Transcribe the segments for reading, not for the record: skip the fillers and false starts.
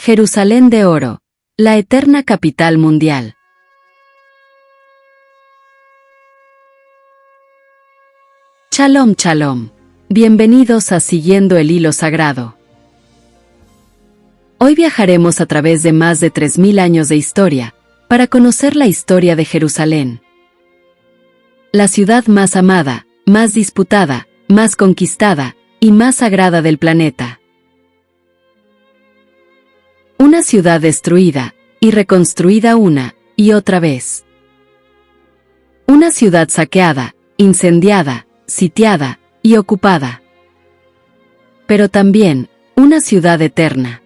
Jerusalén de oro, la eterna capital mundial. Shalom, shalom. Bienvenidos a Siguiendo el Hilo Sagrado. Hoy viajaremos a través de más de 3000 años de historia, para conocer la historia de Jerusalén. La ciudad más amada, más disputada, más conquistada y más sagrada del planeta. Una ciudad destruida y reconstruida una y otra vez. Una ciudad saqueada, incendiada, sitiada y ocupada. Pero también, una ciudad eterna.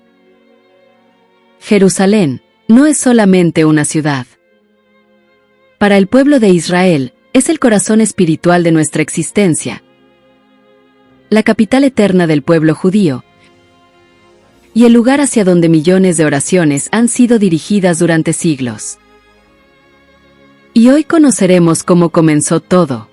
Jerusalén no es solamente una ciudad. Para el pueblo de Israel, es el corazón espiritual de nuestra existencia, la capital eterna del pueblo judío, y el lugar hacia donde millones de oraciones han sido dirigidas durante siglos. Y hoy conoceremos cómo comenzó todo.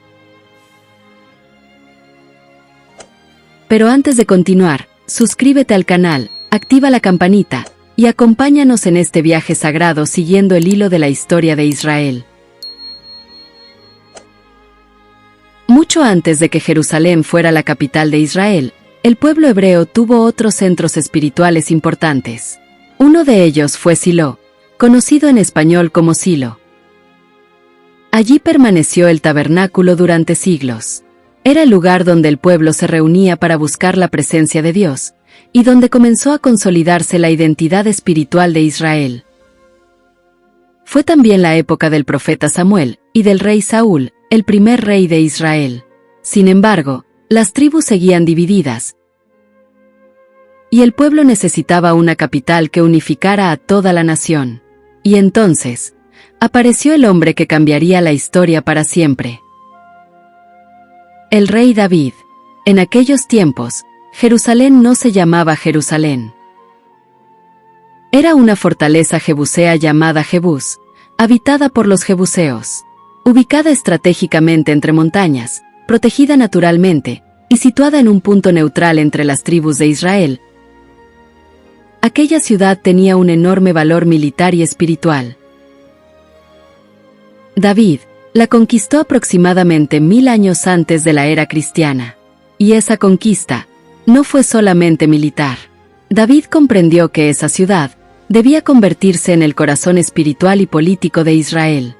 Pero antes de continuar, suscríbete al canal, activa la campanita, y acompáñanos en este viaje sagrado siguiendo el hilo de la historia de Israel. Mucho antes de que Jerusalén fuera la capital de Israel, el pueblo hebreo tuvo otros centros espirituales importantes. Uno de ellos fue Silo, conocido en español como Silo. Allí permaneció el tabernáculo durante siglos. Era el lugar donde el pueblo se reunía para buscar la presencia de Dios, y donde comenzó a consolidarse la identidad espiritual de Israel. Fue también la época del profeta Samuel y del rey Saúl, el primer rey de Israel. Sin embargo, las tribus seguían divididas, y el pueblo necesitaba una capital que unificara a toda la nación. Y entonces, apareció el hombre que cambiaría la historia para siempre. El rey David. En aquellos tiempos, Jerusalén no se llamaba Jerusalén. Era una fortaleza jebusea llamada Jebús, habitada por los jebuseos. Ubicada estratégicamente entre montañas, protegida naturalmente, y situada en un punto neutral entre las tribus de Israel, aquella ciudad tenía un enorme valor militar y espiritual. David la conquistó aproximadamente 1000 años antes de la era cristiana. Y esa conquista no fue solamente militar. David comprendió que esa ciudad debía convertirse en el corazón espiritual y político de Israel.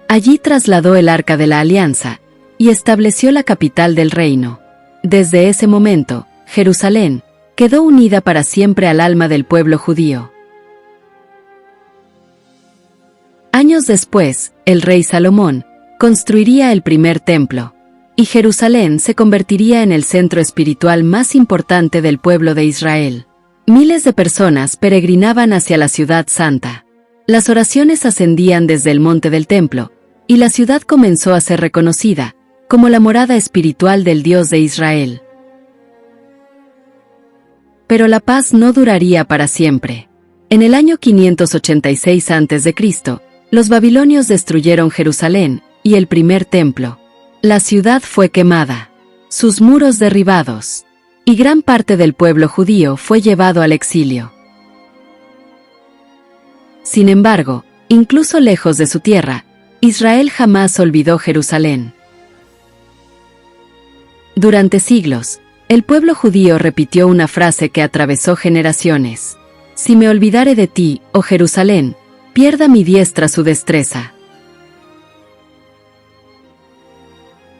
Allí trasladó el Arca de la Alianza, y estableció la capital del reino. Desde ese momento, Jerusalén quedó unida para siempre al alma del pueblo judío. Años después, el rey Salomón construiría el primer templo, y Jerusalén se convertiría en el centro espiritual más importante del pueblo de Israel. Miles de personas peregrinaban hacia la ciudad santa. Las oraciones ascendían desde el monte del templo, y la ciudad comenzó a ser reconocida como la morada espiritual del Dios de Israel. Pero la paz no duraría para siempre. En el año 586 a.C., los babilonios destruyeron Jerusalén y el primer templo. La ciudad fue quemada, sus muros derribados, y gran parte del pueblo judío fue llevado al exilio. Sin embargo, incluso lejos de su tierra, Israel jamás olvidó Jerusalén. Durante siglos, el pueblo judío repitió una frase que atravesó generaciones: «Si me olvidare de ti, oh Jerusalén, pierda mi diestra su destreza».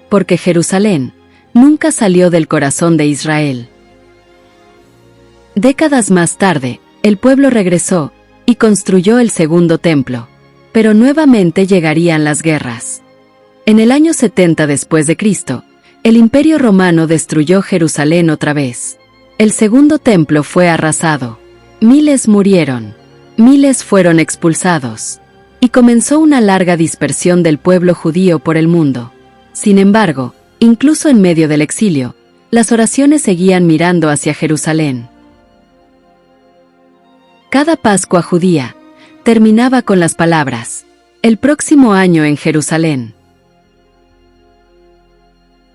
Porque Jerusalén nunca salió del corazón de Israel. Décadas más tarde, el pueblo regresó y construyó el segundo templo. Pero nuevamente llegarían las guerras. En el año 70 después de Cristo, el Imperio Romano destruyó Jerusalén otra vez. El segundo templo fue arrasado. Miles murieron. Miles fueron expulsados. Y comenzó una larga dispersión del pueblo judío por el mundo. Sin embargo, incluso en medio del exilio, las oraciones seguían mirando hacia Jerusalén. Cada Pascua judía terminaba con las palabras: «El próximo año en Jerusalén».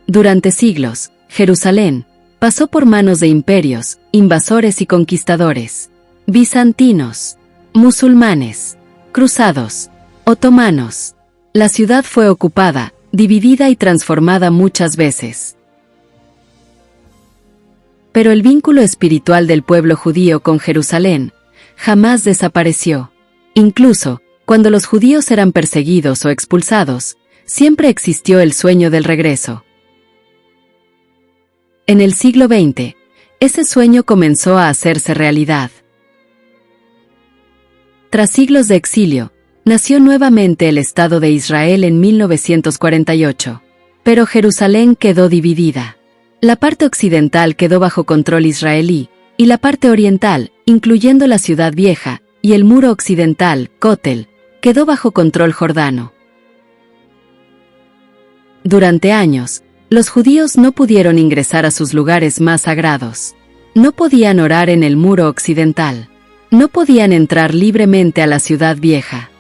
Durante siglos, Jerusalén Pasó por manos de imperios, invasores y conquistadores, bizantinos, musulmanes, cruzados, otomanos. La ciudad fue ocupada, dividida y transformada muchas veces. Pero el vínculo espiritual del pueblo judío con Jerusalén jamás desapareció. Incluso, cuando los judíos eran perseguidos o expulsados, siempre existió el sueño del regreso. En el siglo XX, ese sueño comenzó a hacerse realidad. Tras siglos de exilio, nació nuevamente el Estado de Israel en 1948. Pero Jerusalén quedó dividida. La parte occidental quedó bajo control israelí, y la parte oriental, incluyendo la Ciudad Vieja, y el muro occidental, Kotel, quedó bajo control jordano. Durante años, los judíos no pudieron ingresar a sus lugares más sagrados. No podían orar en el muro occidental. No podían entrar libremente a la Ciudad Vieja.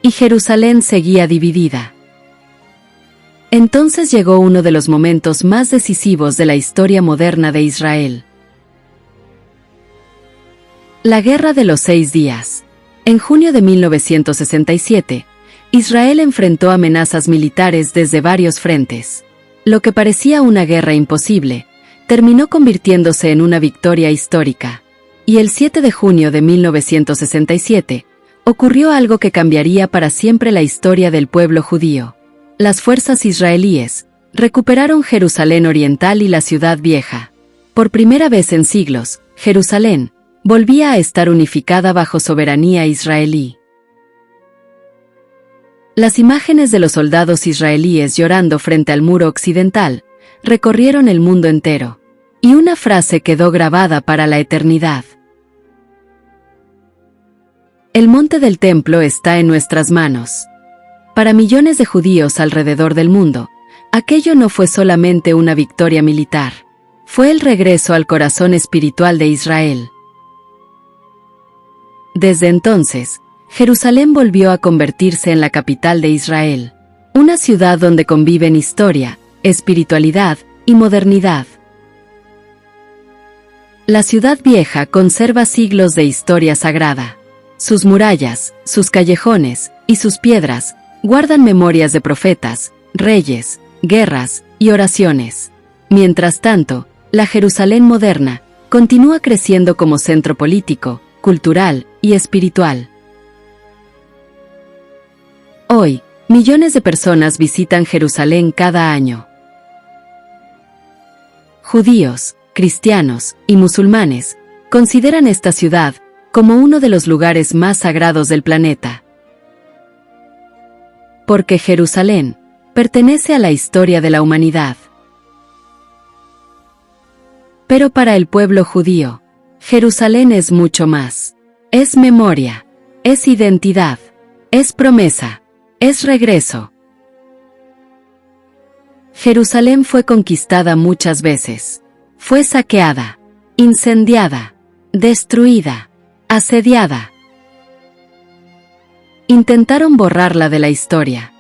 Y Jerusalén seguía dividida. Entonces llegó uno de los momentos más decisivos de la historia moderna de Israel. La Guerra de los 6 días. En junio de 1967, Israel enfrentó amenazas militares desde varios frentes. Lo que parecía una guerra imposible, terminó convirtiéndose en una victoria histórica. Y el 7 de junio de 1967, ocurrió algo que cambiaría para siempre la historia del pueblo judío. Las fuerzas israelíes recuperaron Jerusalén Oriental y la Ciudad Vieja. Por primera vez en siglos, Jerusalén volvía a estar unificada bajo soberanía israelí. Las imágenes de los soldados israelíes llorando frente al muro occidental recorrieron el mundo entero, y una frase quedó grabada para la eternidad. El monte del templo está en nuestras manos. Para millones de judíos alrededor del mundo, aquello no fue solamente una victoria militar, fue el regreso al corazón espiritual de Israel. Desde entonces, Jerusalén volvió a convertirse en la capital de Israel, una ciudad donde conviven historia, espiritualidad y modernidad. La Ciudad Vieja conserva siglos de historia sagrada. Sus murallas, sus callejones y sus piedras guardan memorias de profetas, reyes, guerras y oraciones. Mientras tanto, la Jerusalén moderna continúa creciendo como centro político, cultural y espiritual. Hoy, millones de personas visitan Jerusalén cada año. Judíos, cristianos y musulmanes consideran esta ciudad como uno de los lugares más sagrados del planeta. Porque Jerusalén pertenece a la historia de la humanidad. Pero para el pueblo judío, Jerusalén es mucho más. Es memoria, es identidad, es promesa, es regreso. Jerusalén fue conquistada muchas veces. Fue saqueada, incendiada, destruida, asediada. Intentaron borrarla de la historia.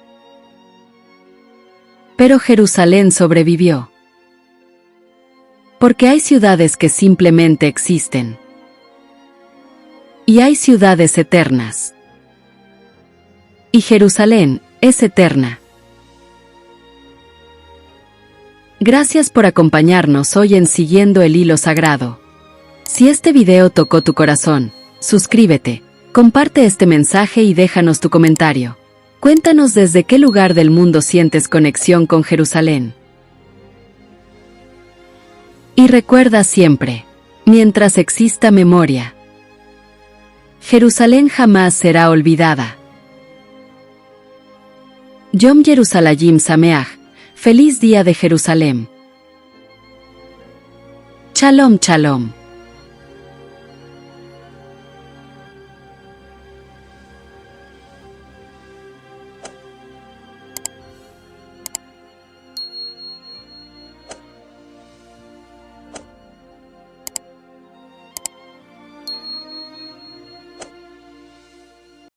Pero Jerusalén sobrevivió. Porque hay ciudades que simplemente existen. Y hay ciudades eternas. Y Jerusalén es eterna. Gracias por acompañarnos hoy en Siguiendo el Hilo Sagrado. Si este video tocó tu corazón, suscríbete, comparte este mensaje y déjanos tu comentario. Cuéntanos desde qué lugar del mundo sientes conexión con Jerusalén. Y recuerda siempre, mientras exista memoria, Jerusalén jamás será olvidada. Yom Yerushalayim Sameach, feliz día de Jerusalén. Shalom, shalom.